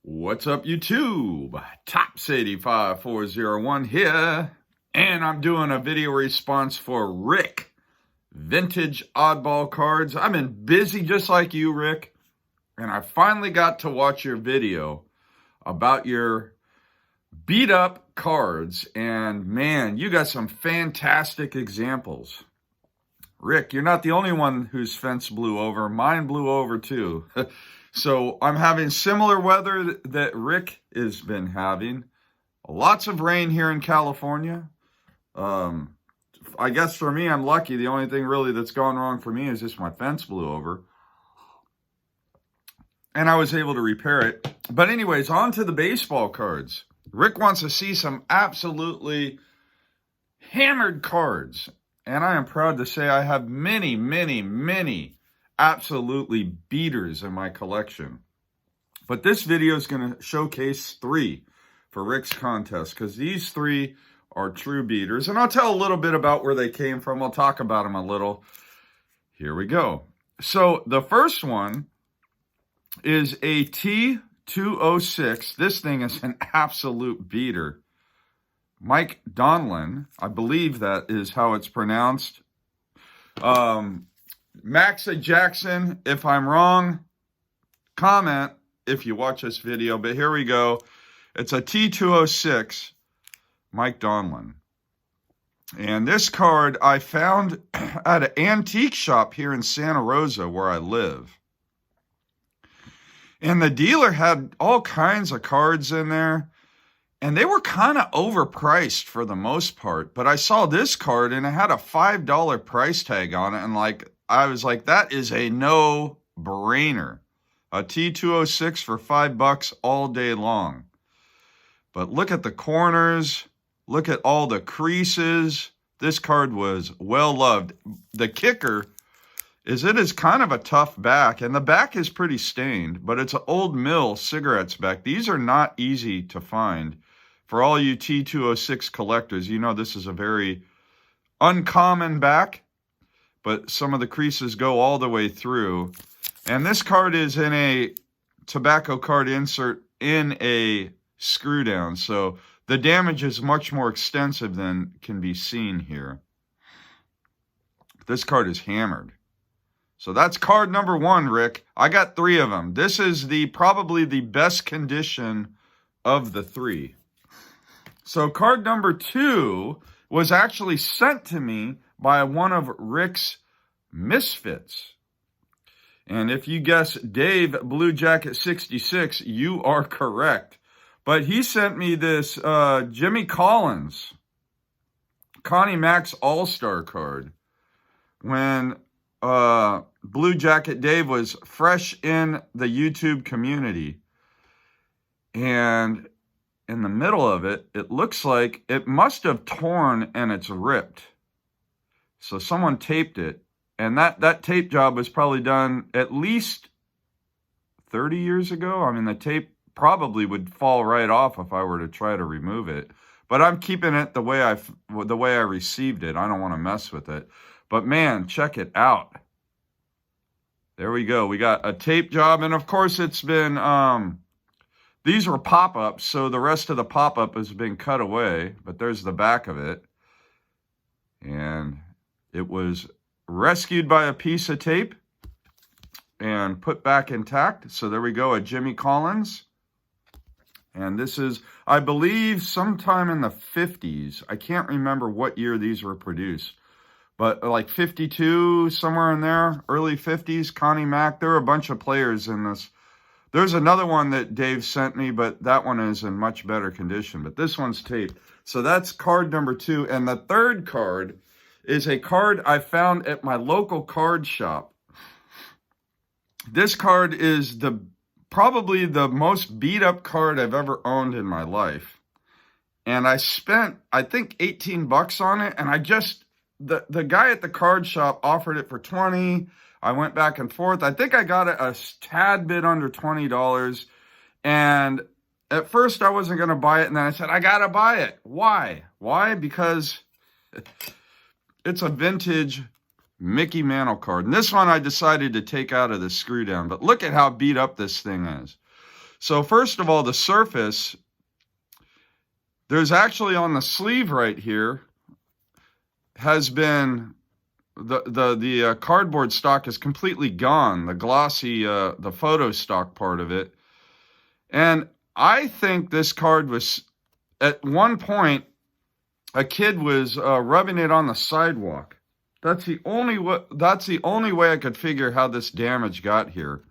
What's up, YouTube? Tops85401 here, and I'm doing a video response for Rick, Vintage Oddball Cards. I've been busy just like you, Rick, and I finally got to watch your video about your beat-up cards, and man, you got some fantastic examples. Rick, you're not the only one whose fence blew over. Mine blew over too. So I'm having similar weather that Rick has been having. Lots of rain here in California. I guess for me, I'm lucky. The only thing really that's gone wrong for me is just my fence blew over. And I was able to repair it. But anyways, on to the baseball cards. Rick wants to see some absolutely hammered cards. And I am proud to say I have many absolutely beaters in my collection. But this video is going to showcase 3 for Rick's contest, because these 3 are true beaters. And I'll tell a little bit about where they came from. I'll talk about them a little. Here we go. So the first one is a T206. This thing is an absolute beater. Mike Donlon, I believe that is how it's pronounced. Maxa Jackson, if I'm wrong, comment if you watch this video. But here we go. It's a T206, Mike Donlon. And this card I found at an antique shop here in Santa Rosa where I live. And the dealer had all kinds of cards in there. And they were kind of overpriced for the most part. But I saw this card and it had a $5 price tag on it. And I was like, that is a no-brainer. A T206 for $5 all day long. But look at the corners. Look at all the creases. This card was well loved. The kicker is it is kind of a tough back. And the back is pretty stained. But it's an old mill cigarettes back. These are not easy to find. For all you T206 collectors, you know this is a very uncommon back. But some of the creases go all the way through. And this card is in a tobacco card insert in a screw down. So the damage is much more extensive than can be seen here. This card is hammered. So that's card number 1, Rick. I got 3 of them. This is probably the best condition of the 3. So card number 2 was actually sent to me by one of Rick's misfits. And if you guess Dave Blue Jacket 66, you are correct. But he sent me this Jimmy Collins Connie Mack's All-Star card when Blue Jacket Dave was fresh in the YouTube community. And in the middle of it, it looks like it must have torn and it's ripped. So someone taped it, and that tape job was probably done at least 30 years ago. I mean, the tape probably would fall right off if I were to try to remove it. But I'm keeping it the way I received it. I don't want to mess with it. But man, check it out. There we go. We got a tape job, and of course it's been these were pop-ups, so the rest of the pop-up has been cut away, but there's the back of it. And it was rescued by a piece of tape and put back intact. So there we go, a Jimmy Collins. And this is, I believe, sometime in the 50s. I can't remember what year these were produced. But like 52, somewhere in there, early 50s, Connie Mack. There were a bunch of players in this. There's another one that Dave sent me, but that one is in much better condition. But this one's taped. So that's card number 2. And the third card is a card I found at my local card shop. This card is probably the most beat up card I've ever owned in my life. And I spent, I think, $18 on it. And the guy at the card shop offered it for $20. I went back and forth. I think I got it a tad bit under $20. And at first I wasn't going to buy it. And then I said, I got to buy it. Why? Why? Because it's a vintage Mickey Mantle card. And this one I decided to take out of the screw down. But look at how beat up this thing is. So first of all, the surface, there's actually on the sleeve right here, has been, the cardboard stock is completely gone, the glossy, the photo stock part of it. And I think this card was, at one point, a kid was rubbing it on the sidewalk. That's the only way I could figure how this damage got here.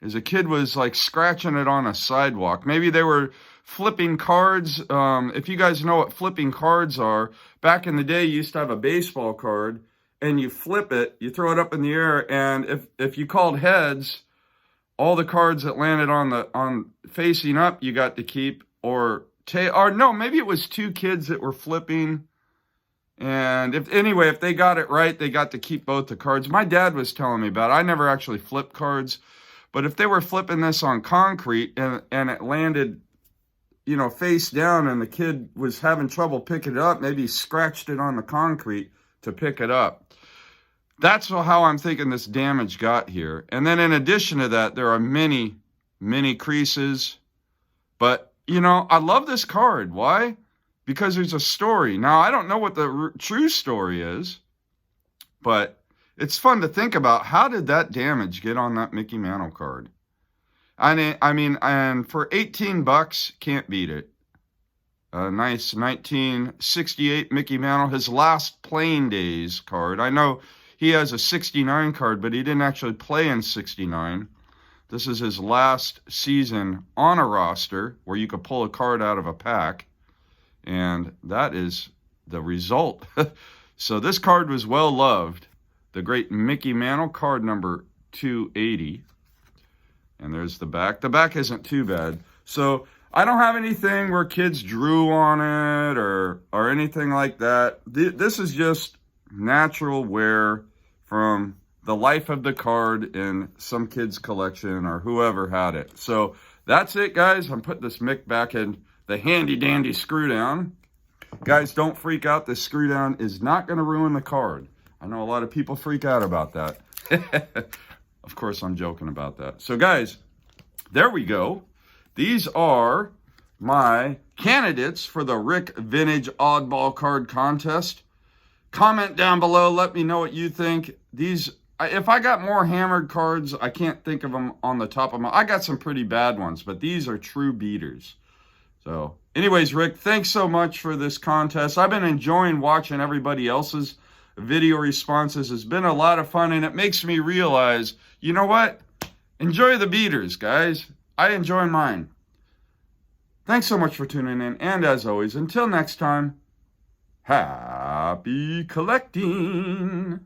Is a kid was like scratching it on a sidewalk. Maybe they were flipping cards. If you guys know what flipping cards are, back in the day you used to have a baseball card and you flip it, you throw it up in the air, and if you called heads, all the cards that landed on facing up you got to keep, or no, maybe it was two kids that were flipping. And if they got it right, they got to keep both the cards. My dad was telling me about it. I never actually flipped cards. But if they were flipping this on concrete and it landed, face down, and the kid was having trouble picking it up, maybe he scratched it on the concrete to pick it up. That's how I'm thinking this damage got here. And then in addition to that, there are many, many creases. But, I love this card. Why? Because there's a story. Now, I don't know what the true story is, but it's fun to think about. How did that damage get on that Mickey Mantle card? I mean, and for $18, can't beat it. A nice 1968 Mickey Mantle, his last playing days card. I know he has a 69 card, but he didn't actually play in 69. This is his last season on a roster where you could pull a card out of a pack. And that is the result. So this card was well loved. The great Mickey Mantle, card number 280. And there's the back. The back isn't too bad. So I don't have anything where kids drew on it or anything like that. This is just natural wear from the life of the card in some kid's collection or whoever had it. So that's it, guys. I'm putting this Mick back in the handy dandy screw down. Guys, don't freak out. This screw down is not going to ruin the card. I know a lot of people freak out about that. Of course, I'm joking about that. So guys, there we go. These are my candidates for the Rick Vintage Oddball Card Contest. Comment down below. Let me know what you think. These, if I got more hammered cards, I can't think of them on the top of my... I got some pretty bad ones, but these are true beaters. So anyways, Rick, thanks so much for this contest. I've been enjoying watching everybody else's video responses. It's been a lot of fun, and it makes me realize, you know what? Enjoy the beaters, guys. I enjoy mine. Thanks so much for tuning in, and as always, until next time, happy collecting.